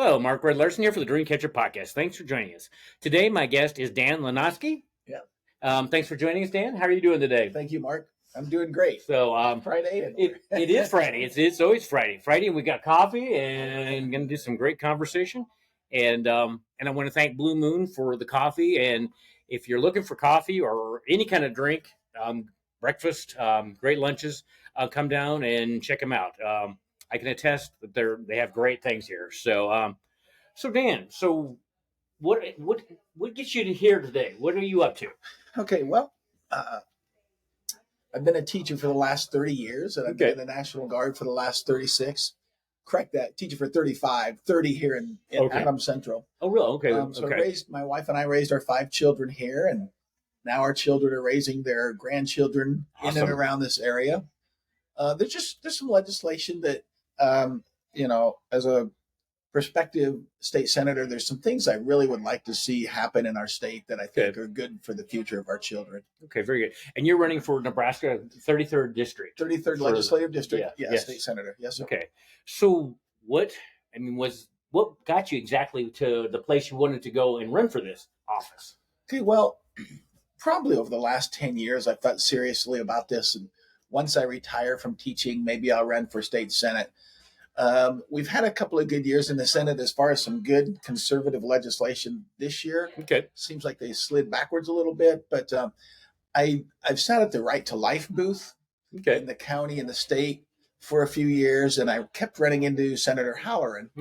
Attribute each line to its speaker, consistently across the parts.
Speaker 1: Hello, Mark Red Larson here for the Dreamcatcher Podcast. Thanks for joining us. Today, my guest is Dan Lonowski.
Speaker 2: Yeah.
Speaker 1: Thanks for joining us, Dan. How are you doing today?
Speaker 2: Thank you, Mark. I'm doing great.
Speaker 1: So,
Speaker 2: Friday.
Speaker 1: it is Friday. It's always Friday. Friday, and we got coffee and going to do some great conversation. And I want to thank Blue Moon for the coffee. And if you're looking for coffee or any kind of drink, breakfast, great lunches, come down and check them out. I can attest that they have great things here. So, Dan, what gets you to here today? What are you up to?
Speaker 2: Okay, well, I've been a teacher for the last 30 years, and I've been in the National Guard for the last 36. Correct that. Teacher for 30 here in Adams Central.
Speaker 1: Oh, really? Okay.
Speaker 2: So my wife and I raised our 5 children here, and now our children are raising their grandchildren in and around this area. There's some legislation that, as a prospective state senator, there's some things I really would like to see happen in our state that I think are good for the future of our children.
Speaker 1: Okay, very good. And you're running for Nebraska 33rd District.
Speaker 2: 33rd Legislative District. Yes, state senator. Yes, sir.
Speaker 1: Okay. So what got you exactly to the place you wanted to go and run for this office?
Speaker 2: Okay, well, probably over the last 10 years, I thought seriously about this. And once I retire from teaching, maybe I'll run for state senate. We've had a couple of good years in the Senate as far as some good conservative legislation this year.
Speaker 1: Okay.
Speaker 2: Seems like they slid backwards a little bit, but I've sat at the Right to Life booth in the county and the state for a few years, and I kept running into Senator Halloran,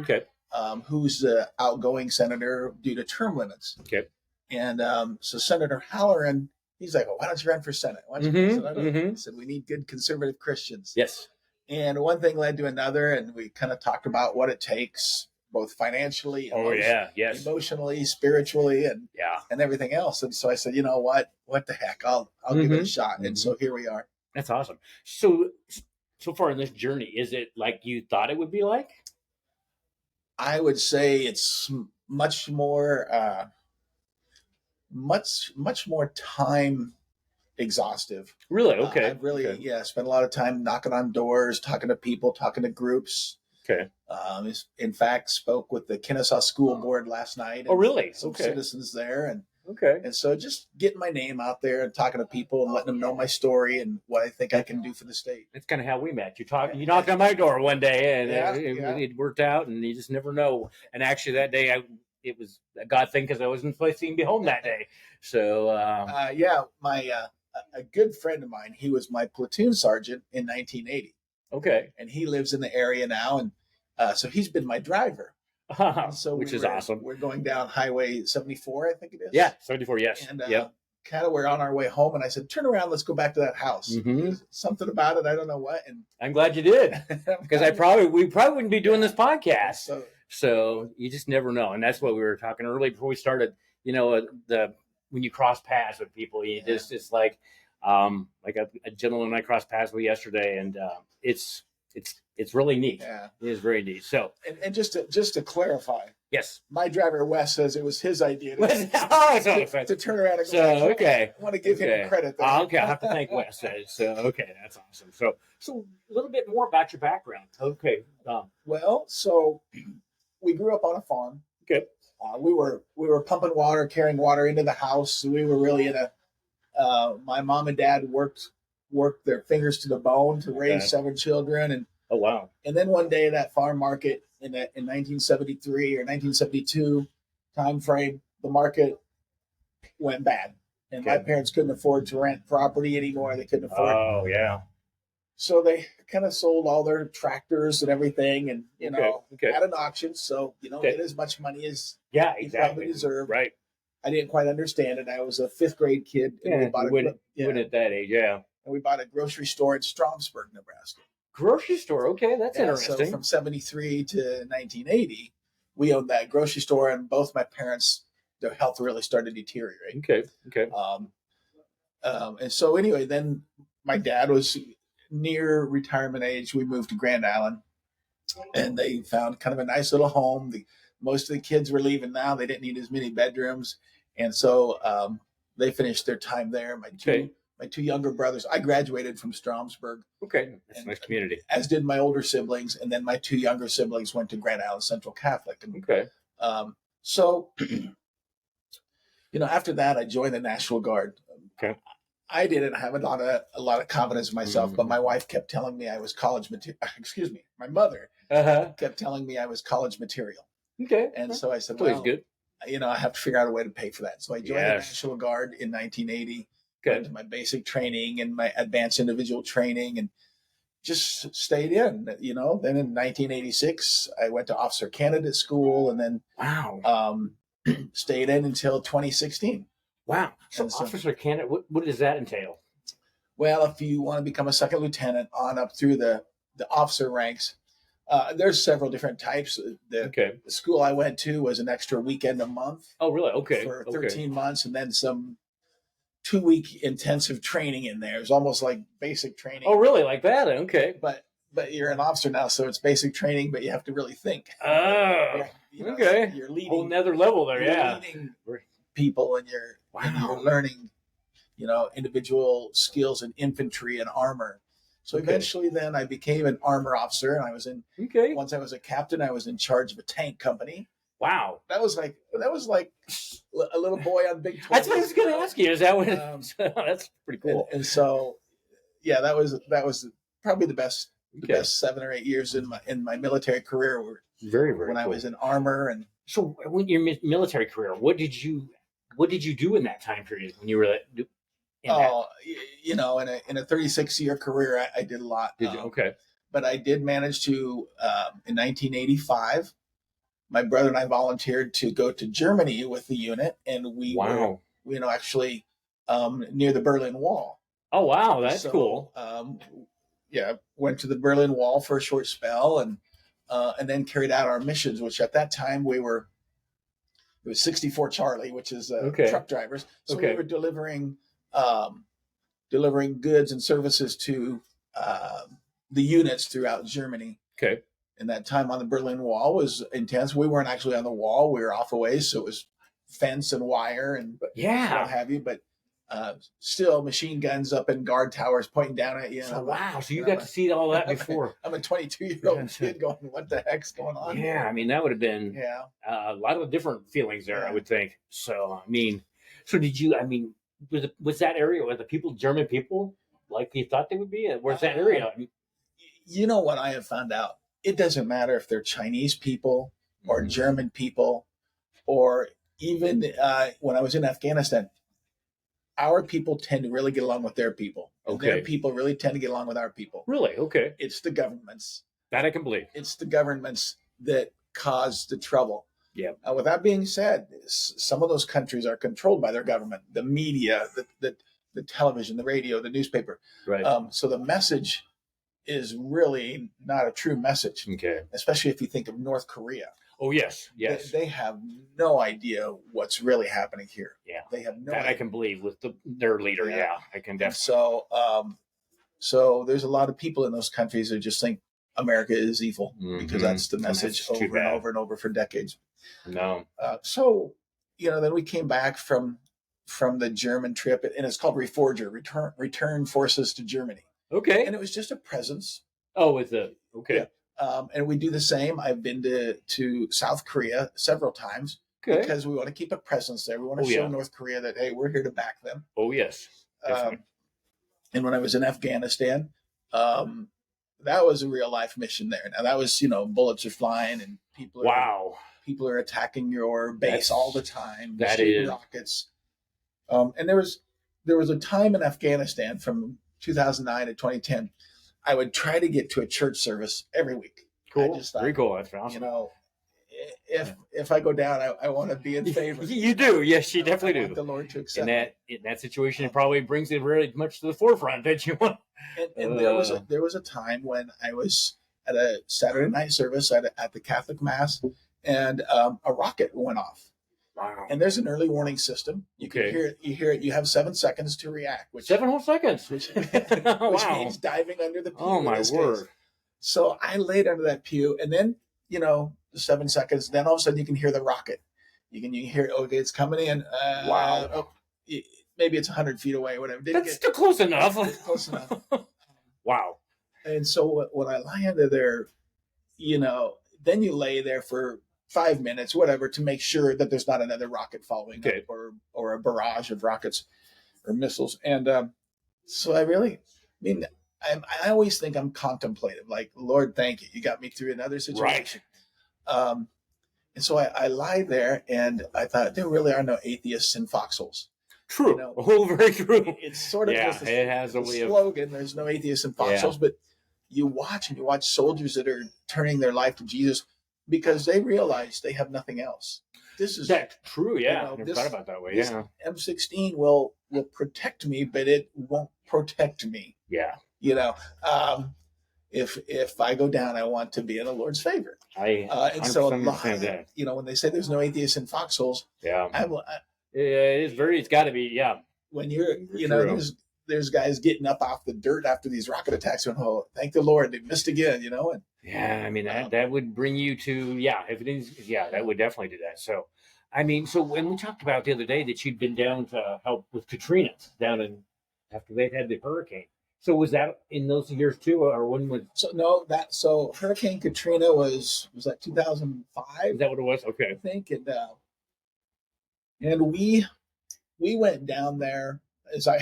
Speaker 2: who's the outgoing senator due to term limits. Okay. And so Senator Halloran, he's like, well, why don't you run for Senate? Why don't you run for Senate? I said, we need good conservative Christians.
Speaker 1: Yes.
Speaker 2: And one thing led to another, and we kind of talked about what it takes, both financially, emotionally, spiritually, and everything else. And so I said, you know what the heck, I'll give it a shot. And so here we are.
Speaker 1: That's awesome. So far in this journey, is it like you thought it would be like?
Speaker 2: I would say it's much more time exhaustive.
Speaker 1: Really? Okay.
Speaker 2: I've really, spent a lot of time knocking on doors, talking to people, talking to groups.
Speaker 1: Okay.
Speaker 2: In fact, spoke with the Kennesaw School Board last night.
Speaker 1: Oh, really?
Speaker 2: Some citizens there.
Speaker 1: And
Speaker 2: so just getting my name out there and talking to people and letting them know my story and what I think I can do for the state.
Speaker 1: That's kind of how we met. You knocked on my door one day and it worked out, and you just never know. And actually that day it was a God thing because I wasn't supposed to even be home that day. So,
Speaker 2: a good friend of mine, he was my platoon sergeant in 1980.
Speaker 1: Okay.
Speaker 2: And he lives in the area now. And so he's been my driver. So
Speaker 1: which is awesome.
Speaker 2: We're going down Highway 74, I think it is.
Speaker 1: Yeah, 74, yes.
Speaker 2: And kind of we're on our way home. And I said, turn around, let's go back to that house. Something about it, I don't know what. And
Speaker 1: I'm glad you did. Because we probably wouldn't be doing this podcast. So you just never know. And that's what we were talking earlier before we started, when you cross paths with people, it's like a gentleman I crossed paths with yesterday, and it's really neat. Yeah, it is very neat. So,
Speaker 2: and just to clarify,
Speaker 1: yes,
Speaker 2: my driver Wes says it was his idea to turn around and go.
Speaker 1: So okay,
Speaker 2: I want to give him credit.
Speaker 1: Okay, I have to thank Wes. So okay, that's awesome. So a little bit more about your background. Okay,
Speaker 2: well, so we grew up on a farm.
Speaker 1: Okay.
Speaker 2: We were pumping water, carrying water into the house. We were really in my mom and dad worked their fingers to the bone to raise 7 children. And
Speaker 1: oh, wow.
Speaker 2: And then one day that farm market in 1973 or 1972 time frame, the market went bad. And my parents couldn't afford to rent property anymore. They couldn't afford.
Speaker 1: Oh, yeah.
Speaker 2: So they kind of sold all their tractors and everything and, at an auction. So, get as much money as you probably deserve.
Speaker 1: Right.
Speaker 2: I didn't quite understand it. I was a 5th grade kid. And
Speaker 1: we bought at that age, And
Speaker 2: we bought a grocery store in Stromsburg, Nebraska.
Speaker 1: Grocery store? Okay, that's interesting.
Speaker 2: So from 73 to 1980, we owned that grocery store, and both my parents, their health really started deteriorating.
Speaker 1: Okay.
Speaker 2: And so anyway, then my dad was near retirement age. We moved to Grand Island, and they found kind of a nice little home. Most of the kids were leaving now. They didn't need as many bedrooms. And so they finished their time there. My my two younger brothers. I graduated from Stromsburg.
Speaker 1: Okay, that's a nice community.
Speaker 2: As did my older siblings, and then my two younger siblings went to Grand Island Central Catholic. And,
Speaker 1: okay.
Speaker 2: So, after that, I joined the National Guard.
Speaker 1: Okay.
Speaker 2: I didn't have a lot of confidence in myself, but my wife kept telling me I was college material. Excuse me, my mother kept telling me I was college material.
Speaker 1: Okay.
Speaker 2: And so I said,
Speaker 1: that's always good.
Speaker 2: I have to figure out a way to pay for that. So I joined the National Guard in 1980. Went to my basic training and my advanced individual training, and just stayed in. Then in 1986, I went to officer candidate school, and then stayed in until 2016.
Speaker 1: Wow. So officer candidate, what does that entail?
Speaker 2: Well, if you want to become a second lieutenant on up through the officer ranks, there's several different types. The school I went to was an extra weekend a month.
Speaker 1: Oh, really? Okay.
Speaker 2: For 13 months, and then some 2-week intensive training in there. It's almost like basic training.
Speaker 1: Oh, really? Like that? Okay.
Speaker 2: But you're an officer now, so it's basic training, but you have to really think.
Speaker 1: Oh, okay.
Speaker 2: You're leading.
Speaker 1: Whole nother level there,
Speaker 2: you're leading people, and you're learning, individual skills in infantry and armor. So eventually then I became an armor officer, and I was in, once I was a captain, I was in charge of a tank company.
Speaker 1: Wow.
Speaker 2: That was like a little boy on big toys.
Speaker 1: That's what I was going to ask you. Is that what that's pretty cool.
Speaker 2: And so, that was probably the best 7 or 8 years in my military career.
Speaker 1: Very, very
Speaker 2: when
Speaker 1: cool.
Speaker 2: I was in armor. And
Speaker 1: so when your military career, what did you do in that time period when you were in
Speaker 2: a 36-year career, I did a lot.
Speaker 1: Did you? Okay.
Speaker 2: But I did manage to, in 1985, my brother and I volunteered to go to Germany with the unit, and we were, actually near the Berlin Wall.
Speaker 1: Oh, wow. That's cool.
Speaker 2: Went to the Berlin Wall for a short spell, and then carried out our missions, which at that time it was 64 Charlie, which is truck drivers. So we were delivering goods and services to the units throughout Germany.
Speaker 1: Okay.
Speaker 2: And that time on the Berlin Wall was intense. We weren't actually on the wall. We were off a ways, so it was fence and wire and what have you. But still machine guns up in guard towers pointing down at you.
Speaker 1: So, wow. So you got to see all that before.
Speaker 2: I'm a 22-year-old kid going, what the heck's going on?
Speaker 1: Yeah. I mean, that would have been a lot of different feelings there, I would think. So, was that area where the people, German people, like you thought they would be? Where's that area?
Speaker 2: You know what I have found out? It doesn't matter if they're Chinese people or German people, or even when I was in Afghanistan, our people tend to really get along with their people. And their people really tend to get along with our people.
Speaker 1: Really? Okay.
Speaker 2: It's the governments.
Speaker 1: That I can believe.
Speaker 2: It's the governments that cause the trouble.
Speaker 1: Yeah.
Speaker 2: With that being said, some of those countries are controlled by their government, the media, the television, the radio, the newspaper.
Speaker 1: Right.
Speaker 2: So the message is really not a true message.
Speaker 1: Okay.
Speaker 2: Especially if you think of North Korea.
Speaker 1: Oh, yes.
Speaker 2: They have no idea what's really happening here.
Speaker 1: Yeah.
Speaker 2: They have no
Speaker 1: idea.
Speaker 2: idea.
Speaker 1: I can believe with their leader. Yeah. I can definitely.
Speaker 2: So there's a lot of people in those countries that just think America is evil because that's the message over and over and over for decades.
Speaker 1: No.
Speaker 2: Then we came back from the German trip, and it's called Reforger, Return Forces to Germany.
Speaker 1: Okay.
Speaker 2: And it was just a presence.
Speaker 1: Oh, okay.
Speaker 2: Yeah. And we do the same. I've been to South Korea several times because we want to keep a presence there. We want to show North Korea that, hey, we're here to back them.
Speaker 1: Oh, yes.
Speaker 2: And when I was in Afghanistan, that was a real life mission there. Now that was, bullets are flying and people are attacking your base all the time.
Speaker 1: That is
Speaker 2: rockets. And there was a time in Afghanistan from 2009 to 2010, I would try to get to a church service every week.
Speaker 1: Cool. Very cool. That's awesome.
Speaker 2: If I go down, I want to be in favor.
Speaker 1: You do. Yes, you definitely do.
Speaker 2: I want the Lord to accept me.
Speaker 1: In that situation, it probably brings it very much to the forefront that you want.
Speaker 2: And there was a time when I was at a Saturday night service at the Catholic Mass, and a rocket went off.
Speaker 1: Wow.
Speaker 2: And there's an early warning system. You can hear it. You hear it. You have 7 seconds to react.
Speaker 1: 7 whole seconds.
Speaker 2: Which means diving under the pew.
Speaker 1: Oh, my word.
Speaker 2: Case. So I laid under that pew, and then, the 7 seconds, then all of a sudden you can hear the rocket. You can hear, okay, it's coming in.
Speaker 1: Wow.
Speaker 2: maybe it's 100 feet away, whatever.
Speaker 1: That's still close enough.
Speaker 2: Close enough.
Speaker 1: Wow.
Speaker 2: And so when I lie under there, then you lay there for 5 minutes, whatever, to make sure that there's not another rocket following up or a barrage of rockets or missiles. And so I always think I'm contemplative, like, Lord, thank you. You got me through another situation. Right. And so I lie there, and I thought, there really are no atheists in foxholes.
Speaker 1: True. Very true.
Speaker 2: It's sort of just
Speaker 1: it has a
Speaker 2: slogan. There's no atheists in foxholes, but you watch soldiers that are turning their life to Jesus because they realize they have nothing else.
Speaker 1: That's true. Yeah, never thought about that way. Yeah,
Speaker 2: M16 will protect me, but it won't protect me.
Speaker 1: Yeah.
Speaker 2: If I go down, I want to be in the Lord's favor.
Speaker 1: And so that.
Speaker 2: When they say there's no atheists in foxholes,
Speaker 1: it's got to be. Yeah.
Speaker 2: When you're, there's guys getting up off the dirt after these rocket attacks going, oh, thank the Lord, they missed again, And
Speaker 1: that would bring you to, if it is, that would definitely do that. So, so when we talked about the other day that you'd been down to help with Katrina after they had the hurricane. So was that in those years too, or when was?
Speaker 2: So Hurricane Katrina was that 2005?
Speaker 1: Is that what it was? Okay.
Speaker 2: I think, and we went down there. I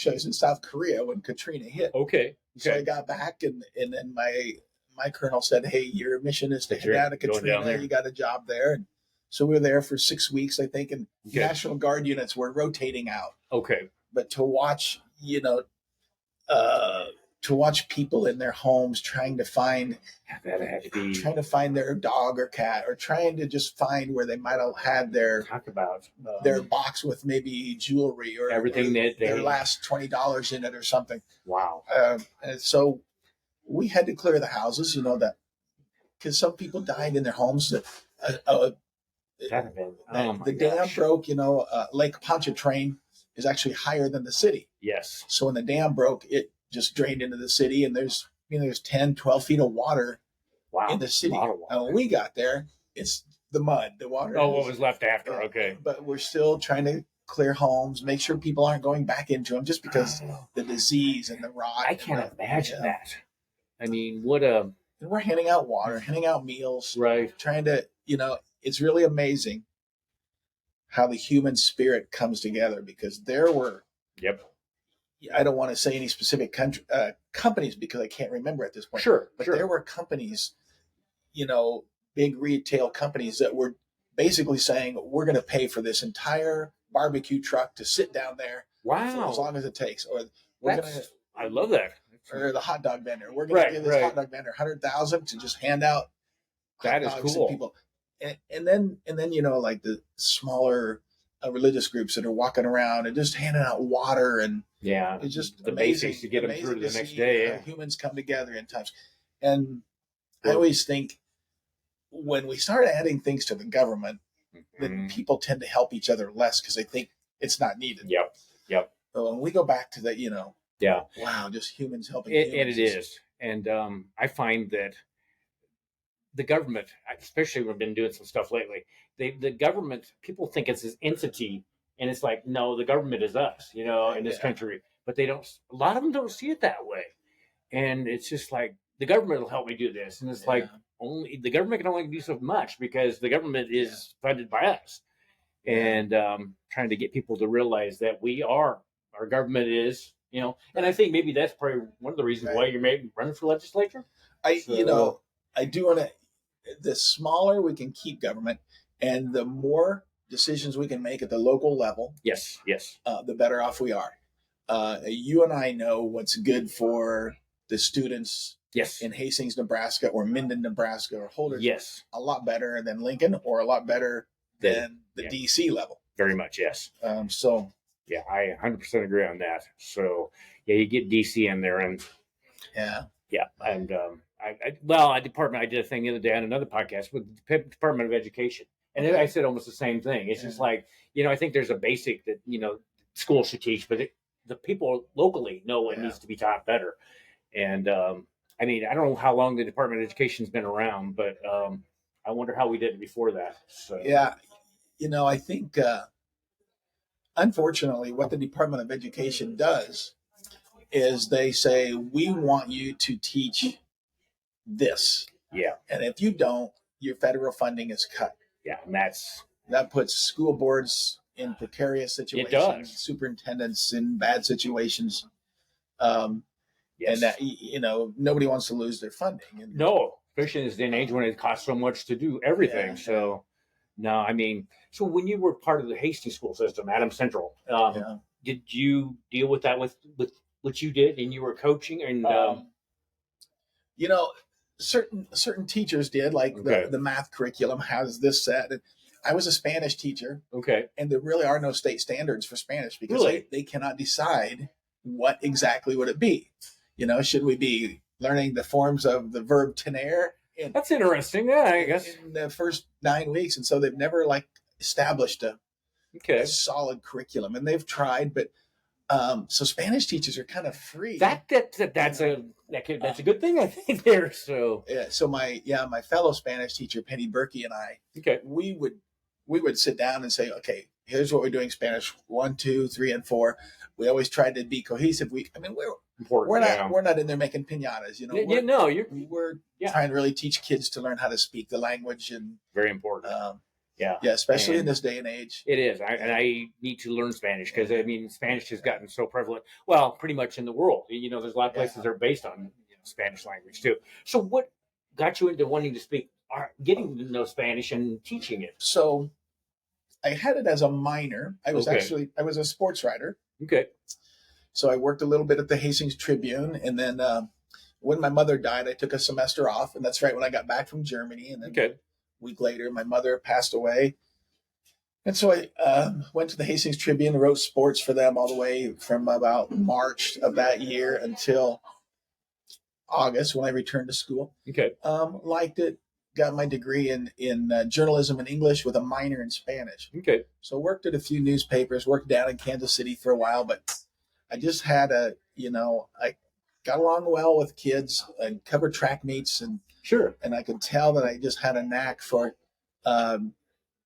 Speaker 2: was in South Korea when Katrina hit.
Speaker 1: Okay.
Speaker 2: So I got back, and then my colonel said, "Hey, your mission is to head down to Katrina. You got a job there." And so we were there for 6 weeks, I think, and National Guard units were rotating out.
Speaker 1: Okay.
Speaker 2: But to watch, people in their homes trying to find their dog or cat, or trying to just find where they might have had their box with maybe jewelry or
Speaker 1: everything
Speaker 2: their last $20 in it or something.
Speaker 1: Wow.
Speaker 2: And so we had to clear the houses, that because some people died in their homes. The dam broke. Lake Pontchartrain is actually higher than the city.
Speaker 1: Yes.
Speaker 2: So when the dam broke, it just drained into the city, and there's 10, 12 feet of water in the city. And when we got there, it's the mud, the water.
Speaker 1: Oh, what was left after? Okay.
Speaker 2: But we're still trying to clear homes, make sure people aren't going back into them, just because the disease and the rot.
Speaker 1: I can't imagine that. And
Speaker 2: we're handing out water, handing out meals.
Speaker 1: Right.
Speaker 2: Trying to, it's really amazing how the human spirit comes together, because there were.
Speaker 1: Yep.
Speaker 2: I don't want to say any specific companies because I can't remember at this point.
Speaker 1: Sure.
Speaker 2: But there were companies, big retail companies that were basically saying, we're going to pay for this entire barbecue truck to sit down there.
Speaker 1: Wow.
Speaker 2: For as long as it takes. Or
Speaker 1: I love that.
Speaker 2: Or the hot dog vendor. We're going to give this hot dog vendor $100,000 to just hand out
Speaker 1: hot dogs to
Speaker 2: people. And then like the smaller religious groups that are walking around and just handing out water, and it's just
Speaker 1: the basics to get them through to the next day.
Speaker 2: Humans come together in times, and I always think when we start adding things to the government, that people tend to help each other less because they think it's not needed.
Speaker 1: Yep.
Speaker 2: But when we go back to that, wow, just humans helping humans.
Speaker 1: And it is, and I find that the government, especially we've been doing some stuff lately, the government, people think it's this entity, and it's like, no, the government is us, in this country. But a lot of them don't see it that way. And it's just like, the government will help me do this. And it's like, only the government can only do so much because the government is funded by us. And trying to get people to realize that our government is, and I think maybe that's probably one of the reasons why you're maybe running for legislature.
Speaker 2: I do want to, the smaller we can keep government and the more decisions we can make at the local level,
Speaker 1: yes,
Speaker 2: the better off we are. You and I know what's good for the students in Hastings, Nebraska, or Minden, Nebraska, or Holder.
Speaker 1: Yes.
Speaker 2: A lot better than Lincoln, or a lot better than the DC level.
Speaker 1: Very much, yes.
Speaker 2: Yeah,
Speaker 1: I 100% agree on that. So, you get DC in there, and and I did a thing the other day on another podcast with the Department of Education, and I said almost the same thing. It's just like, I think there's a basic that schools should teach, but the people locally know it needs to be taught better. And I don't know how long the Department of Education's been around, but I wonder how we did it before that. So
Speaker 2: I think unfortunately, what the Department of Education does is they say, we want you to teach this.
Speaker 1: Yeah.
Speaker 2: And if you don't, your federal funding is cut.
Speaker 1: Yeah. And
Speaker 2: that puts school boards in precarious situations.
Speaker 1: It does.
Speaker 2: Superintendents in bad situations.
Speaker 1: Yes.
Speaker 2: And that, nobody wants to lose their funding. And,
Speaker 1: no, especially in this day and age when it costs so much to do everything. Yeah. So, no, I mean, so when you were part of the Hastings school system, Adams Central, did you deal with that with what you did, and you were coaching? And
Speaker 2: certain teachers did, like the math curriculum has this set. I was a Spanish teacher.
Speaker 1: Okay.
Speaker 2: And there really are no state standards for Spanish because they cannot decide what exactly would it be. Should we be learning the forms of the verb tener?
Speaker 1: That's interesting. Yeah, I guess
Speaker 2: in the first 9 weeks, and so they've never established a solid curriculum, and they've tried, but so Spanish teachers are kind of free. That's
Speaker 1: a good thing, I think. There, so
Speaker 2: yeah. So my fellow Spanish teacher Penny Berkey and I, we would sit down and say, okay, here's what we're doing Spanish 1, 2, 3, and 4. We always tried to be cohesive. We're not in there making piñatas, We're trying to really teach kids to learn how to speak the language, and
Speaker 1: very important.
Speaker 2: Especially in this day and age.
Speaker 1: It is. I need to learn Spanish because Spanish has gotten so prevalent. Well, pretty much in the world. There's a lot of places that are based on Spanish language too. So what got you into wanting to speak, getting to know Spanish and teaching it?
Speaker 2: So I had it as a minor. I was a sports writer.
Speaker 1: Okay.
Speaker 2: So I worked a little bit at the Hastings Tribune, and then when my mother died, I took a semester off, and that's right when I got back from Germany. And then a week later, my mother passed away, and so I went to the Hastings Tribune, wrote sports for them all the way from about March of that year until August when I returned to school.
Speaker 1: Okay.
Speaker 2: Liked it. Got my degree in journalism and English with a minor in Spanish.
Speaker 1: Okay.
Speaker 2: So worked at a few newspapers, worked down in Kansas City for a while, but I just had I got along well with kids and covered track meets, and and I could tell that I just had a knack for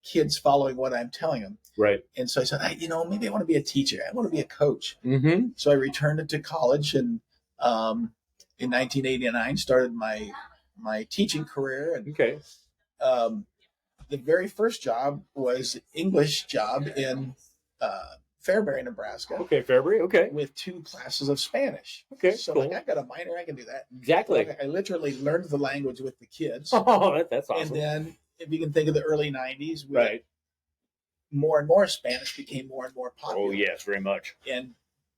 Speaker 2: kids following what I'm telling them.
Speaker 1: Right.
Speaker 2: And so I said, maybe I want to be a teacher. I want to be a coach.
Speaker 1: Mm-hmm.
Speaker 2: So I returned to college, and in 1989 started my teaching career. And the very first job was English job in Fairbury, Nebraska.
Speaker 1: Okay, Fairbury. Okay.
Speaker 2: With 2 classes of Spanish.
Speaker 1: Okay,
Speaker 2: so
Speaker 1: cool.
Speaker 2: I got a minor, I can do that.
Speaker 1: Exactly.
Speaker 2: I literally learned the language with the kids.
Speaker 1: Oh, that's awesome.
Speaker 2: And then, if you can think of the early 90s, more and more Spanish became more and more popular.
Speaker 1: Oh, yes, very much.
Speaker 2: And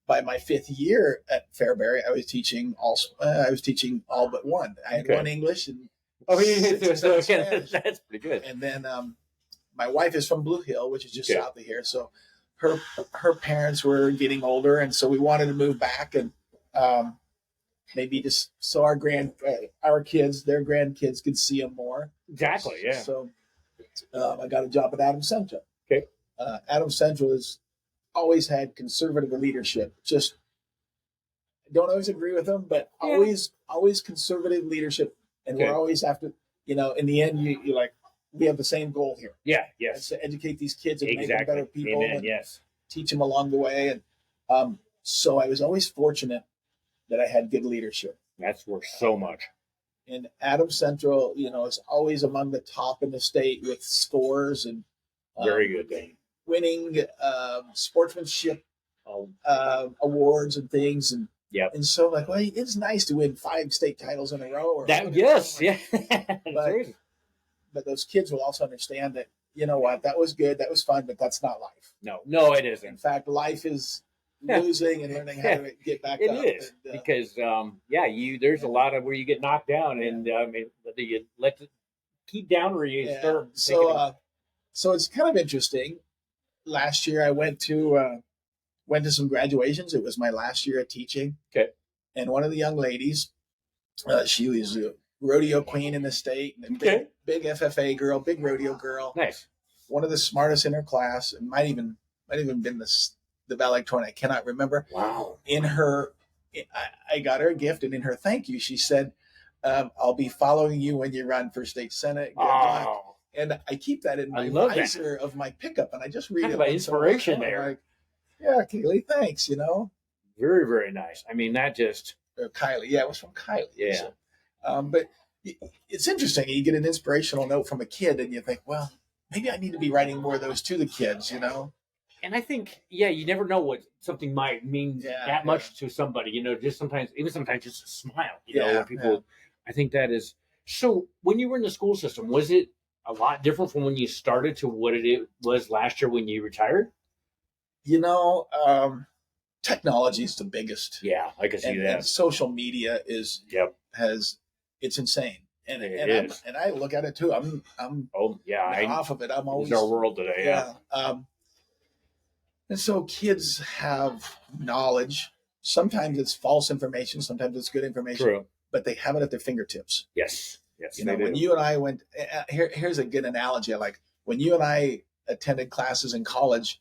Speaker 2: by my 5th year at Fairbury, I was teaching all but one. I had one English and
Speaker 1: so that's pretty good.
Speaker 2: And then my wife is from Blue Hill, which is just south of here. So her parents were getting older, and so we wanted to move back, and maybe just so our kids, their grandkids, could see them more.
Speaker 1: Exactly. Yeah.
Speaker 2: So I got a job at Adams Central.
Speaker 1: Okay.
Speaker 2: Adams Central has always had conservative leadership. Just don't always agree with them, but always conservative leadership, and we're always after. In the end, you like. We have the same goal here.
Speaker 1: Yeah, yes.
Speaker 2: It's to educate these kids and make them better people.
Speaker 1: Amen, and
Speaker 2: teach them along the way. And so I was always fortunate that I had good leadership.
Speaker 1: That's worth so much.
Speaker 2: And Adams Central, is always among the top in the state with scores and
Speaker 1: very good thing.
Speaker 2: Winning sportsmanship awards and things. And and so it's nice to win 5 state titles in a row. But those kids will also understand that, that was good, that was fun, but that's not life.
Speaker 1: No, it isn't.
Speaker 2: In fact, life is losing and learning how to get back up.
Speaker 1: It is, because, there's a lot of where you get knocked down, and whether you let it keep down or you start.
Speaker 2: So it's kind of interesting. Last year I went to some graduations. It was my last year of teaching.
Speaker 1: Okay.
Speaker 2: And one of the young ladies, she was a rodeo queen in the state, and big FFA girl, big rodeo girl.
Speaker 1: Nice.
Speaker 2: One of the smartest in her class, and might even been the valedictorian. I cannot remember.
Speaker 1: Wow.
Speaker 2: I got her a gift, and in her thank you, she said, "I'll be following you when you run for state senate." Good luck. And I keep that in my visor of my pickup, and I just read it.
Speaker 1: Inspiration there.
Speaker 2: Yeah, Kaylee, thanks.
Speaker 1: Very, very nice. I mean, that just
Speaker 2: Or Kylie. Yeah, it was from Kylie.
Speaker 1: Yeah.
Speaker 2: So, but it's interesting. You get an inspirational note from a kid, and you think, well, maybe I need to be writing more of those to the kids.
Speaker 1: And I think, you never know what something might mean that much to somebody. Just sometimes, even sometimes, just a smile. When people, I think that is. So, when you were in the school system, was it a lot different from when you started to what it was last year when you retired?
Speaker 2: Technology is the biggest.
Speaker 1: Yeah, I can see that.
Speaker 2: And social media it's insane. And I look at it too. I'm off of it. I'm always
Speaker 1: our world today. Yeah.
Speaker 2: And so kids have knowledge. Sometimes it's false information. Sometimes it's good information.
Speaker 1: True.
Speaker 2: But they have it at their fingertips.
Speaker 1: Yes.
Speaker 2: When you and I went, here's a good analogy. When you and I attended classes in college,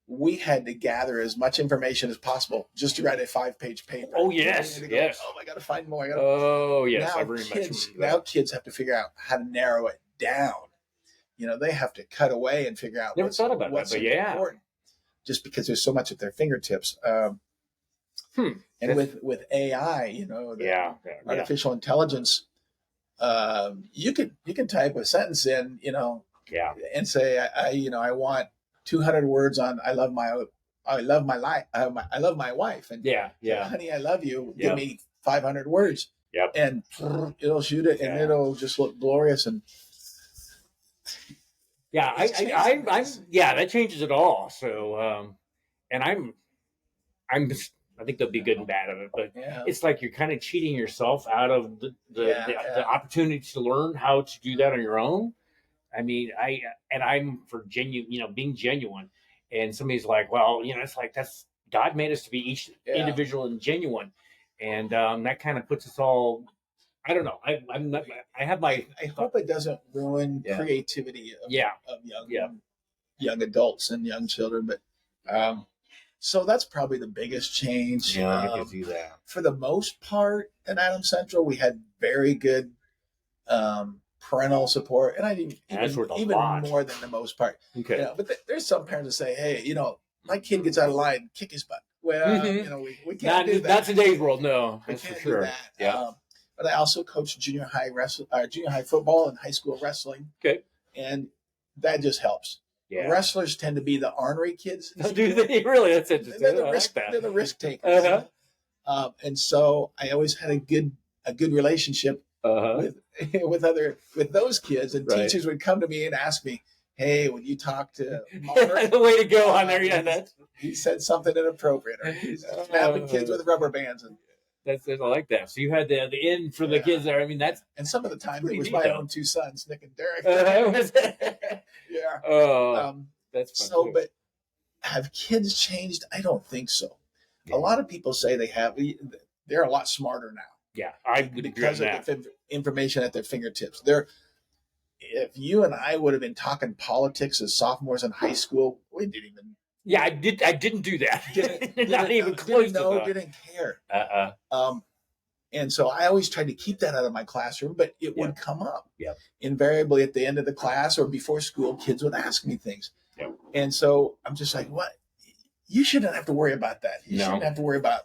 Speaker 2: we had to gather as much information as possible just to write a 5-page paper.
Speaker 1: Oh, yes. Yes.
Speaker 2: Oh, I got to find more.
Speaker 1: Oh, yes.
Speaker 2: Now kids have to figure out how to narrow it down. They have to cut away and figure out what's important. Just because there's so much at their fingertips. And with AI, artificial intelligence, you can type a sentence in, and say, I want 200 words on I love my life. I love my wife. And honey, I love you. Give me 500 words.
Speaker 1: Yep.
Speaker 2: And it'll shoot it, and it'll just look glorious. And
Speaker 1: that changes it all. So, and I think there'll be good and bad of it, but it's like you're kind of cheating yourself out of the opportunity to learn how to do that on your own. I mean, I'm for genuine, being genuine, and somebody's like, well, it's like that's God made us to be each individual and genuine, and that kind of puts us all. I don't know. I'm not. I have my.
Speaker 2: I hope it doesn't ruin creativity of young adults and young children, but so that's probably the biggest change.
Speaker 1: Yeah, I can see that.
Speaker 2: For the most part, in Adams Central, we had very good parental support, and I think even more than the most part.
Speaker 1: Okay.
Speaker 2: But there's some parents that say, "Hey, my kid gets out of line, kick his butt." Well, we can't do that.
Speaker 1: Not today's world, no. That's for sure.
Speaker 2: Yeah. But I also coach junior high football and high school wrestling.
Speaker 1: Okay.
Speaker 2: And that just helps. Yeah. Wrestlers tend to be the ornery kids.
Speaker 1: Do they really? That's interesting.
Speaker 2: They're the risk takers.
Speaker 1: Uh-huh.
Speaker 2: And so I always had a good relationship with those kids, and teachers would come to me and ask me, "Hey, when you talk to Mark,
Speaker 1: the way to go on there,
Speaker 2: he said something inappropriate, or he's snapping kids with rubber bands." And
Speaker 1: I like that. So you had the end for the kids there. I mean,
Speaker 2: and some of the time it was my own two sons, Nick and Derek.
Speaker 1: That's fun
Speaker 2: so.
Speaker 1: too.
Speaker 2: But have kids changed? I don't think so. Yeah. A lot of people say they have. They're a lot smarter now.
Speaker 1: Yeah, I would agree with that.
Speaker 2: Because of the information at their fingertips. If you and I would have been talking politics as sophomores in high school, we didn't even.
Speaker 1: Yeah, I didn't do that. Not even close.
Speaker 2: Didn't care. And so I always tried to keep that out of my classroom, but it would come up.
Speaker 1: Yeah.
Speaker 2: Invariably at the end of the class or before school, kids would ask me things.
Speaker 1: Yeah.
Speaker 2: And so I'm just like, what? You shouldn't have to worry about that. You shouldn't have to worry about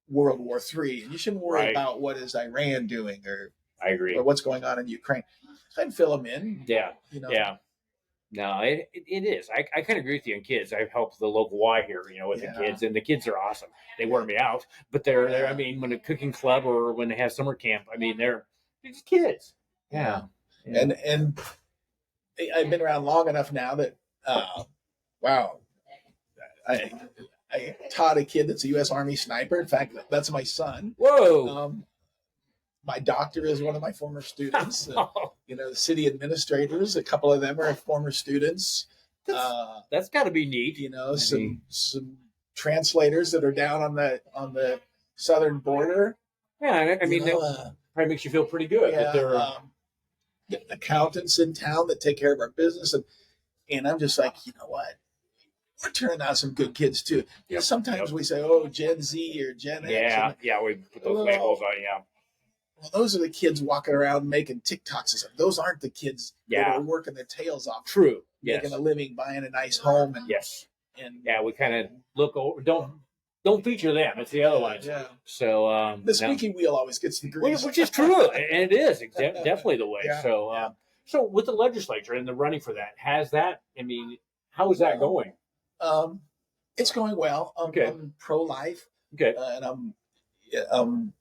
Speaker 2: World War III. You shouldn't worry about what is Iran doing
Speaker 1: I agree.
Speaker 2: Or what's going on in Ukraine. So I'd fill them in.
Speaker 1: Yeah. Yeah. No, it is. I kind of agree with you on kids. I've helped the local Y here, with the kids, and the kids are awesome. They wear me out, but they're. I mean, when a cooking club or when they have summer camp, I mean, they're just kids.
Speaker 2: Yeah. And I've been around long enough now that, wow, I taught a kid that's a U.S. Army sniper. In fact, that's my son.
Speaker 1: Whoa.
Speaker 2: My doctor is one of my former students. The city administrators, a couple of them are former students.
Speaker 1: That's got to be neat.
Speaker 2: Some translators that are down on the southern border.
Speaker 1: Yeah, I mean, that probably makes you feel pretty good.
Speaker 2: Yeah, that they're accountants in town that take care of our business, and I'm just like, you know what? We're turning out some good kids too. Yep. Sometimes we say, "Oh, Gen Z or Gen X."
Speaker 1: We put those labels on. Yeah.
Speaker 2: Well, those are the kids walking around making TikToks and stuff. Those aren't the kids that are working their tails off.
Speaker 1: True.
Speaker 2: Making a living, buying a nice home. And, And
Speaker 1: yeah, we kind of look over. Don't feature them. It's the other ones.
Speaker 2: Yeah.
Speaker 1: So
Speaker 2: the squeaky wheel always gets the grease,
Speaker 1: which is true, and it is definitely the way.
Speaker 2: Yeah,
Speaker 1: So
Speaker 2: yeah.
Speaker 1: So with the legislature and the running for that, has that? I mean, how is that going?
Speaker 2: It's going well.
Speaker 1: Okay.
Speaker 2: I'm pro-life.
Speaker 1: Okay.
Speaker 2: And I'm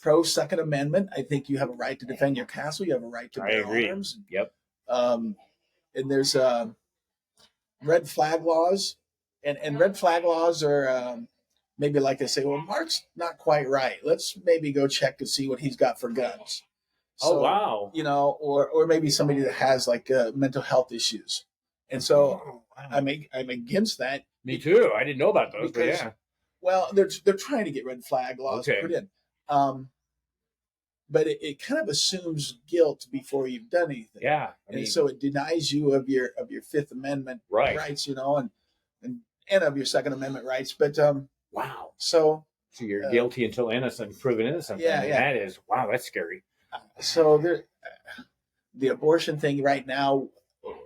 Speaker 2: pro Second Amendment. I think you have a right to defend your castle. You have a right to bear arms.
Speaker 1: Yep.
Speaker 2: And there's red flag laws, and red flag laws are maybe like they say, well, Mark's not quite right. Let's maybe go check to see what he's got for guns. So,
Speaker 1: oh wow!
Speaker 2: You know, or maybe somebody that has like mental health issues, and so I'm against that.
Speaker 1: Me too. I didn't know about those, because, but yeah.
Speaker 2: Well, they're trying to get red flag laws put in, but it kind of assumes guilt before you've done anything.
Speaker 1: Yeah,
Speaker 2: and so it denies you of your Fifth Amendment rights, you know, and of your Second Amendment rights. But
Speaker 1: wow,
Speaker 2: so
Speaker 1: you're guilty until innocent, proven innocent. Yeah, that is wow, that's scary.
Speaker 2: So the abortion thing right now,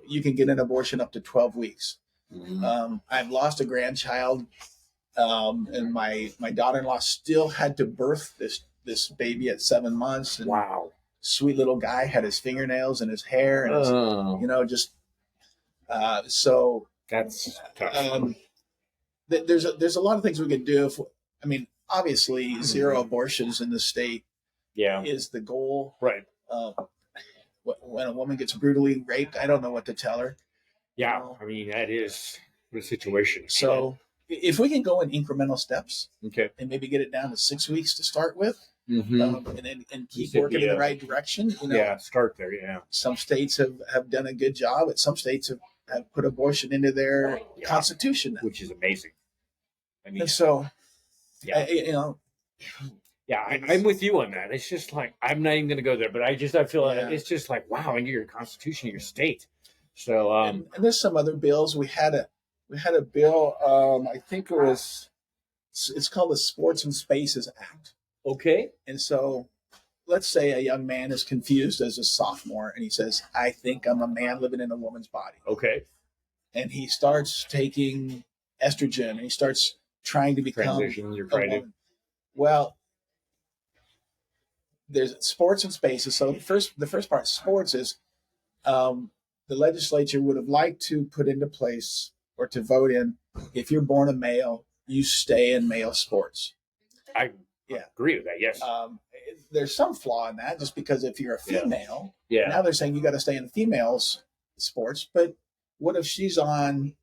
Speaker 2: you can get an abortion up to 12 weeks. Mm-hmm. I've lost a grandchild, and my daughter-in-law still had to birth this baby at 7 months. And
Speaker 1: wow,
Speaker 2: sweet little guy had his fingernails and his hair, and his, you know, just so
Speaker 1: that's tough.
Speaker 2: There's a lot of things we can do. I mean, obviously, zero abortions in the state. Yeah, is the goal.
Speaker 1: Right.
Speaker 2: When a woman gets brutally raped, I don't know what to tell her.
Speaker 1: Yeah, you know? I mean, that is the situation.
Speaker 2: So if we can go in incremental steps,
Speaker 1: okay,
Speaker 2: and maybe get it down to 6 weeks to start with,
Speaker 1: mm-hmm.
Speaker 2: And keep working in the right direction. You know,
Speaker 1: yeah, start there. Yeah,
Speaker 2: some states have done a good job, and some states have put abortion into their constitution now,
Speaker 1: which is amazing.
Speaker 2: I mean, and so you know.
Speaker 1: Yeah, I'm with you on that. It's just like, I'm not even going to go there, but I feel like it's just like, wow, into your constitution of your state. So,
Speaker 2: and there's some other bills. We had a bill. I think it's called the Sports and Spaces Act.
Speaker 1: Okay.
Speaker 2: And so, let's say a young man is confused as a sophomore, and he says, "I think I'm a man living in a woman's body."
Speaker 1: Okay.
Speaker 2: And he starts taking estrogen, and he starts trying to become
Speaker 1: transition. You're trying to.
Speaker 2: Well, there's sports and spaces. So the first part, sports, is the legislature would have liked to put into place or to vote in, if you're born a male, you stay in male sports.
Speaker 1: I agree with that. Yes.
Speaker 2: There's some flaw in that, just because if you're a female, now they're saying you got to stay in females sports. But what if she's on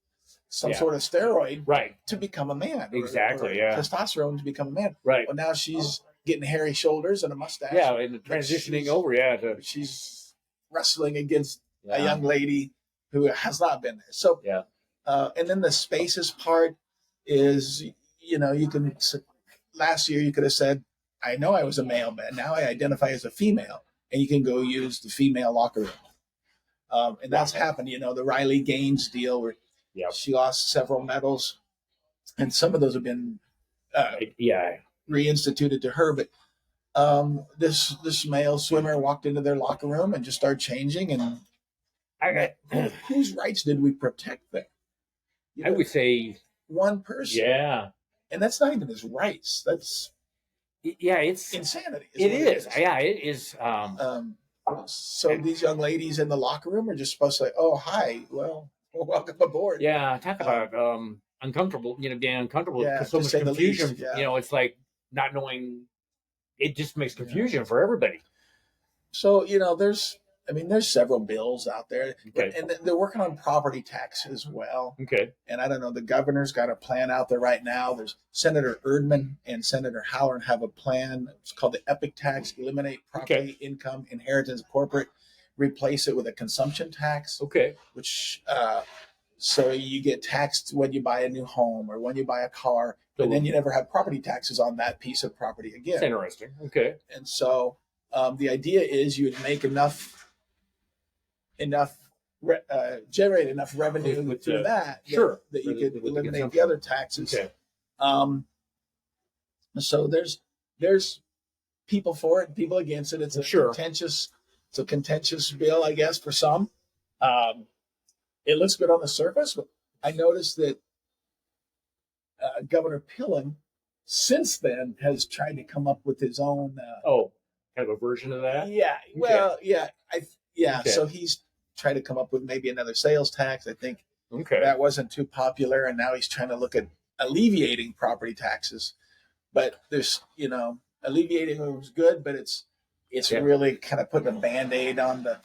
Speaker 2: some sort of steroid to become a man?
Speaker 1: Exactly.
Speaker 2: Or testosterone to become a man.
Speaker 1: Right.
Speaker 2: Well, now she's getting hairy shoulders and a mustache.
Speaker 1: Yeah, and transitioning over.
Speaker 2: She's wrestling against a young lady who has not been there. So and then the spaces part is, you know, you can. Last year you could have said, "I know I was a male, but now I identify as a female," and you can go use the female locker room. And that's happened. You know, the Riley Gaines deal where she lost several medals, and some of those have been reinstituted to her. But this male swimmer walked into their locker room and just started changing. And whose rights did we protect there? You know,
Speaker 1: I would say
Speaker 2: one person.
Speaker 1: Yeah.
Speaker 2: And that's not even his rights. That's
Speaker 1: it's
Speaker 2: insanity.
Speaker 1: It is. Yeah, it is.
Speaker 2: So these young ladies in the locker room are just supposed to say, "Oh, hi, well, welcome aboard."
Speaker 1: Yeah, talk about uncomfortable. You know, being uncomfortable because so much confusion. You know, it's like not knowing. It just makes confusion for everybody.
Speaker 2: So you know, there's several bills out there, and they're working on property tax as well.
Speaker 1: Okay.
Speaker 2: And I don't know, the governor's got a plan out there right now. There's Senator Erdman and Senator Halloran have a plan. It's called the EPIC tax: eliminate property, income, inheritance, corporate, replace it with a consumption tax.
Speaker 1: Okay.
Speaker 2: Which so you get taxed when you buy a new home or when you buy a car, and then you never have property taxes on that piece of property again.
Speaker 1: That's interesting. Okay.
Speaker 2: And so the idea is you would make generate enough revenue through that that you could eliminate the other taxes.
Speaker 1: Okay.
Speaker 2: So there's people for it and people against it. It's a contentious bill, I guess, for some. It looks good on the surface, but I noticed that Governor Pillen, since then, has tried to come up with his own.
Speaker 1: Kind of a version of that.
Speaker 2: Yeah. Well, yeah.
Speaker 1: Okay.
Speaker 2: So he's tried to come up with maybe another sales tax. I think
Speaker 1: Okay.
Speaker 2: that wasn't too popular, and now he's trying to look at alleviating property taxes. But there's, alleviating was good, but it's really kind of putting a Band-Aid on the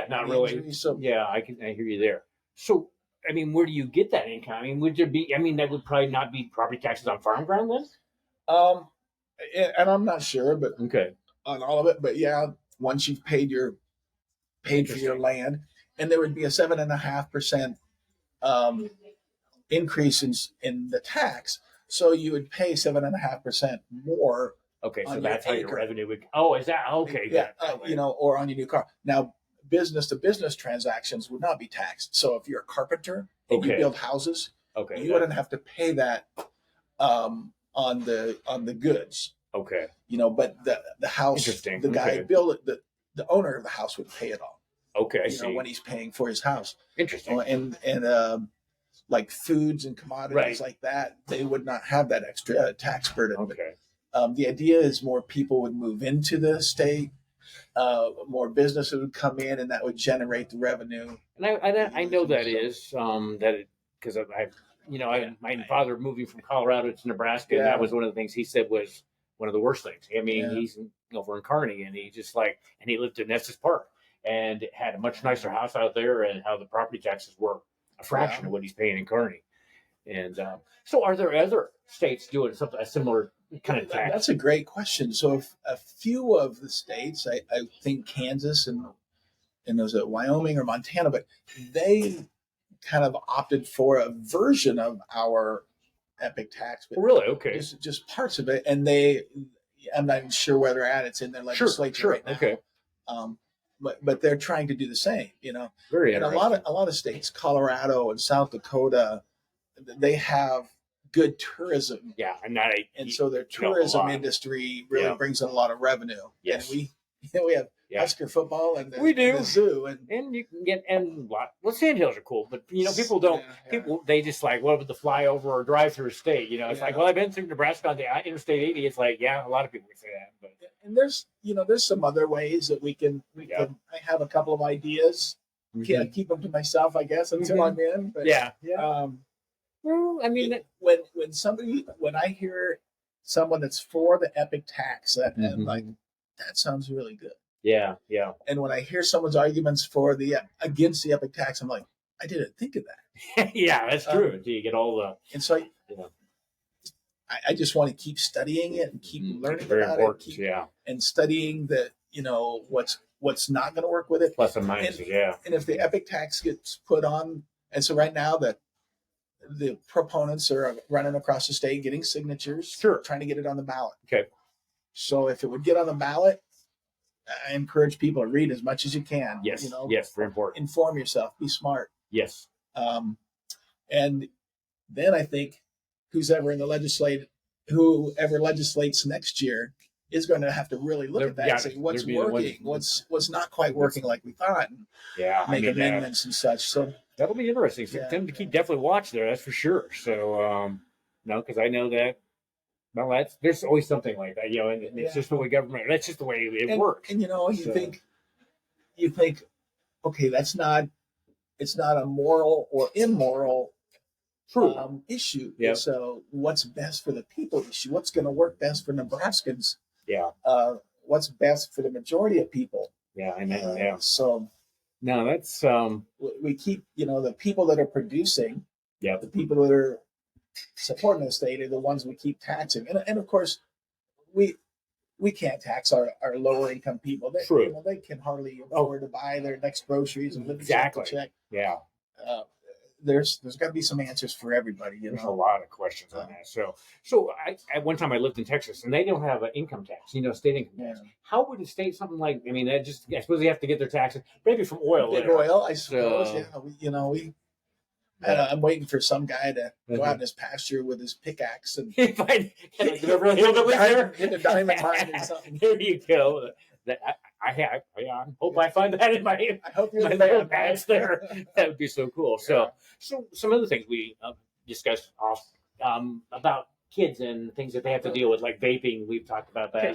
Speaker 1: not really.
Speaker 2: injury. So
Speaker 1: I hear you there. So I mean, where do you get that income? I mean, would there be? I mean, that would probably not be property taxes on farm ground then.
Speaker 2: And I'm not sure, but
Speaker 1: okay,
Speaker 2: on all of it. But yeah, once you've paid for your land, and there would be a 7.5% increase in the tax, so you would pay 7.5% more.
Speaker 1: Okay, so that's how your revenue would. Oh, is that okay?
Speaker 2: Yeah, or on your new car. Now, business to business transactions would not be taxed. So if you're a carpenter and you build houses, you wouldn't have to pay that on the goods.
Speaker 1: Okay.
Speaker 2: But the house, the guy who built it, the owner of the house would pay it all.
Speaker 1: Okay.
Speaker 2: When he's paying for his house.
Speaker 1: Interesting.
Speaker 2: And like foods and commodities like that, they would not have that extra tax burden.
Speaker 1: Okay.
Speaker 2: But, the idea is more people would move into the state, more businesses would come in, and that would generate the revenue.
Speaker 1: And I know that is because my father moving from Colorado to Nebraska, and that was one of the things he said was one of the worst things. I mean, he's over in Kearney, and he lived in Estes Park and had a much nicer house out there, and how the property taxes were a fraction of what he's paying in Kearney. And so, are there other states doing something a similar kind of tax?
Speaker 2: That's a great question. So, if a few of the states, I think Kansas and was it Wyoming or Montana, but they kind of opted for a version of our epic tax. But
Speaker 1: really? Okay.
Speaker 2: Just parts of it, and I'm not even sure where they're at. It's in their legislature right now.
Speaker 1: Okay.
Speaker 2: But they're trying to do the same,
Speaker 1: Very
Speaker 2: and
Speaker 1: interesting.
Speaker 2: a lot of states, Colorado and South Dakota, they have good tourism.
Speaker 1: Yeah,
Speaker 2: and so their tourism industry really brings in a lot of revenue.
Speaker 1: Yes,
Speaker 2: and we have Husker football and
Speaker 1: we do
Speaker 2: the zoo,
Speaker 1: and you can get sandhills are cool, but people don't they just like what with the flyover or drive through a state. It's like, well, I've been through Nebraska on the Interstate 80. It's like a lot of people would say that, but
Speaker 2: and there's some other ways that we can. I have a couple of ideas. Can't keep them to myself, I guess, until I'm in. But well, I mean, when I hear someone that's for the epic tax, I'm like, that sounds really good.
Speaker 1: Yeah.
Speaker 2: And when I hear someone's arguments against the epic tax, I'm like, I didn't think of that.
Speaker 1: Yeah, that's true. Until you get all the
Speaker 2: and so I just want to keep studying it and keep learning about it. And studying what's not going to work with it.
Speaker 1: Plus and minus,
Speaker 2: And if the epic tax gets put on, and so right now the proponents are running across the state getting signatures, trying to get it on the ballot.
Speaker 1: Okay.
Speaker 2: So if it would get on the ballot, I encourage people to read as much as you can.
Speaker 1: Yes. Yes, very important.
Speaker 2: Inform yourself. Be smart.
Speaker 1: Yes.
Speaker 2: And then I think whoever legislates next year is going to have to really look at that and say what's working, what's not quite working like we thought, and make amendments and such. So
Speaker 1: that'll be interesting. So them to keep definitely watch there, that's for sure. So because I know that. Well, there's always something like that, and it's just the way government. That's just the way it works.
Speaker 2: And you think, okay, it's not a moral or immoral issue.
Speaker 1: Yeah.
Speaker 2: So what's best for the people issue? What's going to work best for Nebraskans?
Speaker 1: Yeah.
Speaker 2: What's best for the majority of people?
Speaker 1: Yeah, I know.
Speaker 2: So
Speaker 1: no, that's
Speaker 2: we keep the people that are producing.
Speaker 1: Yeah.
Speaker 2: The people that are supporting the state are the ones we keep taxing, and of course we can't tax our lower income people. They can hardly afford to buy their next groceries and live check to check.
Speaker 1: Yeah.
Speaker 2: There's got to be some answers for everybody.
Speaker 1: There's a lot of questions on that. So at one time I lived in Texas, and they don't have an income tax. State income tax. How would a state something like? I mean, I suppose they have to get their taxes maybe from oil.
Speaker 2: Oil, I suppose. I'm waiting for some guy to go out in his pasture with his pickaxe and hit a diamond mine or something.
Speaker 1: There you go. that I hope I find that in my little badge there. That would be so cool. So some other things we discussed off about kids and things that they have to deal with, like vaping. We've talked about that.
Speaker 2: Okay,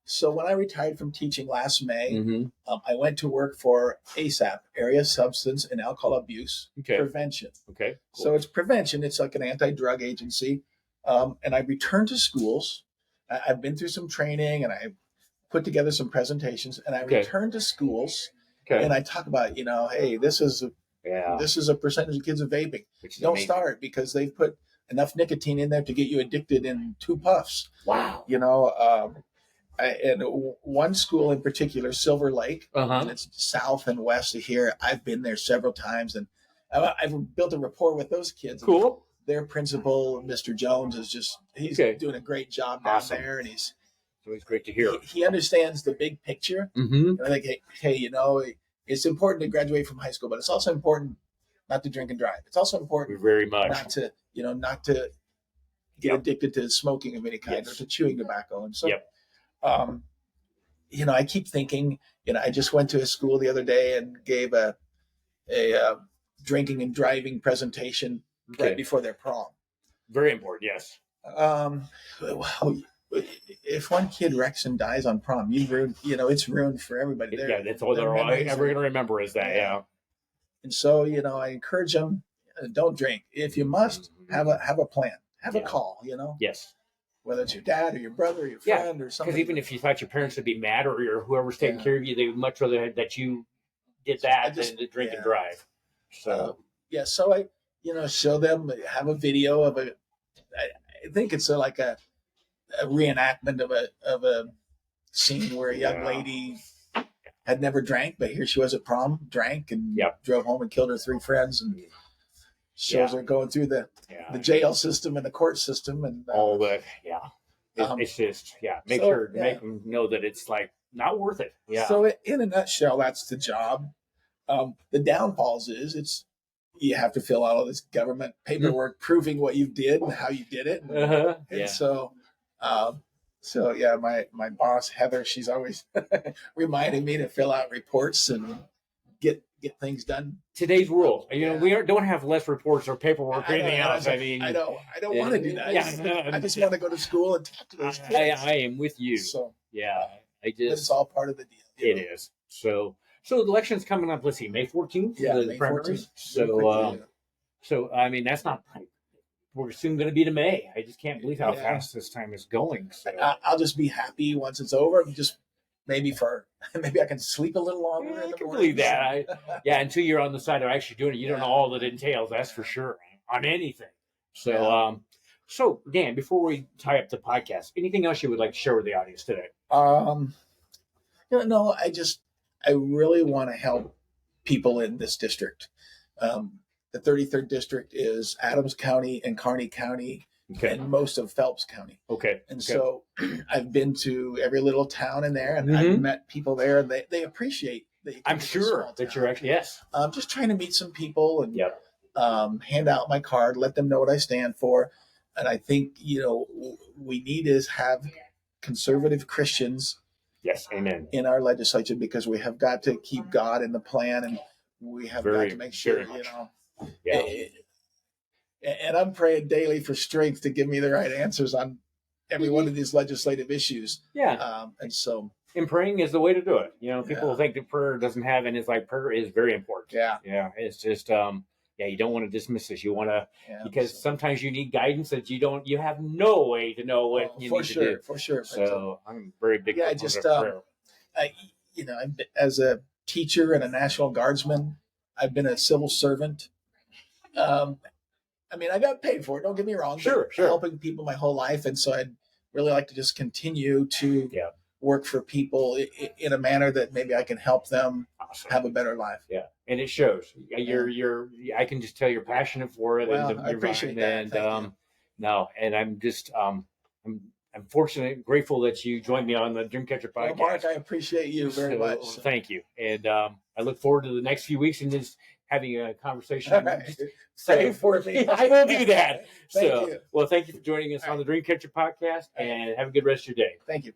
Speaker 2: so when I retired from teaching last May, I went to work for ASAP, Area Substance and Alcohol Abuse Prevention.
Speaker 1: Okay, cool.
Speaker 2: So it's prevention. It's like an anti-drug agency. And I returned to schools. I've been through some training and I put together some presentations. And I returned to schools. And I talk about, hey, this is a percentage of kids of vaping. Don't start because they've put enough nicotine in there to get you addicted in 2 puffs.
Speaker 1: Wow.
Speaker 2: And one school in particular, Silver Lake, and it's south and west of here. I've been there several times, and I've built a rapport with those kids.
Speaker 1: Cool.
Speaker 2: Their principal, Mr. Jones, he's doing a great job down there, and it's
Speaker 1: always great to hear.
Speaker 2: He understands the big picture. And I think, hey, it's important to graduate from high school, but it's also important not to drink and drive. It's also important
Speaker 1: very much
Speaker 2: not to get addicted to smoking of any kind or to chewing tobacco. And so. I keep thinking, I just went to a school the other day and gave a drinking and driving presentation right before their prom.
Speaker 1: Very important, yes.
Speaker 2: If one kid wrecks and dies on prom, it's ruined for everybody.
Speaker 1: That's all they're ever going to remember is that,
Speaker 2: And so, I encourage them, don't drink. If you must, have a plan, have a call,
Speaker 1: Yes.
Speaker 2: Whether it's your dad or your brother or your friend or something.
Speaker 1: Because even if you thought your parents would be mad or whoever's taking care of you, they would much rather that you did that than to drink and drive. So
Speaker 2: so I, show them, have a video of I think it's like a reenactment of a scene where a young lady had never drank, but here she was at prom, drank and drove home and killed her 3 friends and shows her going through the jail system and the court system and
Speaker 1: all that. It's just make them know that it's like not worth it.
Speaker 2: So in a nutshell, that's the job. The downfalls is you have to fill out all this government paperwork proving what you did and how you did it. And so my boss Heather, she's always reminding me to fill out reports and get things done.
Speaker 1: Today's world, we don't have less reports or paperwork or anything else. I mean,
Speaker 2: I don't want to do that. I just want to go to school and talk to those kids.
Speaker 1: I am with you. So
Speaker 2: it's all part of the deal.
Speaker 1: It is. So the election's coming up. Let's see, May 14th.
Speaker 2: May 14th.
Speaker 1: So I mean, that's not. We're soon going to be to May. I just can't believe how fast this time is going. So
Speaker 2: I'll just be happy once it's over. Maybe I can sleep a little longer.
Speaker 1: I can believe that. Until you're on the side of actually doing it, you don't know all that it entails. That's for sure on anything. So, so Dan, before we tie up the podcast, anything else you would like to share with the audience today?
Speaker 2: No, I really want to help people in this district. The 33rd district is Adams County and Kearney County. And most of Phelps County. So I've been to every little town in there, and I've met people there, and they appreciate that.
Speaker 1: I'm sure that you're actually
Speaker 2: I'm just trying to meet some people and hand out my card, let them know what I stand for, and I think we need to have conservative Christians.
Speaker 1: Yes, amen.
Speaker 2: In our legislature because we have got to keep God in the plan, and we have got to make sure And I'm praying daily for strength to give me the right answers on every one of these legislative issues.
Speaker 1: And praying is the way to do it. People think that prayer doesn't have, and it's like prayer is very important. It's just, you don't want to dismiss this. You want to, because sometimes you need guidance that you have no way to know what you need to do.
Speaker 2: For sure.
Speaker 1: So I'm very big. Of prayer.
Speaker 2: As a teacher and a National Guardsman, I've been a civil servant. I got paid for it. Don't get me wrong.
Speaker 1: Sure.
Speaker 2: Helping people my whole life, and so I'd really like to just continue to work for people in a manner that maybe I can help them have a better life.
Speaker 1: And it shows. I can just tell you're passionate for it.
Speaker 2: Well, I appreciate that.
Speaker 1: And I'm just I'm fortunate, grateful that you joined me on the Dreamcatcher podcast.
Speaker 2: Well, Mark, I appreciate you very much.
Speaker 1: Thank you, and I look forward to the next few weeks and just having a conversation.
Speaker 2: Pray for me.
Speaker 1: I will do that.
Speaker 2: Thank you.
Speaker 1: Well, thank you for joining us on the Dreamcatcher podcast, and have a good rest of your day.
Speaker 2: Thank you.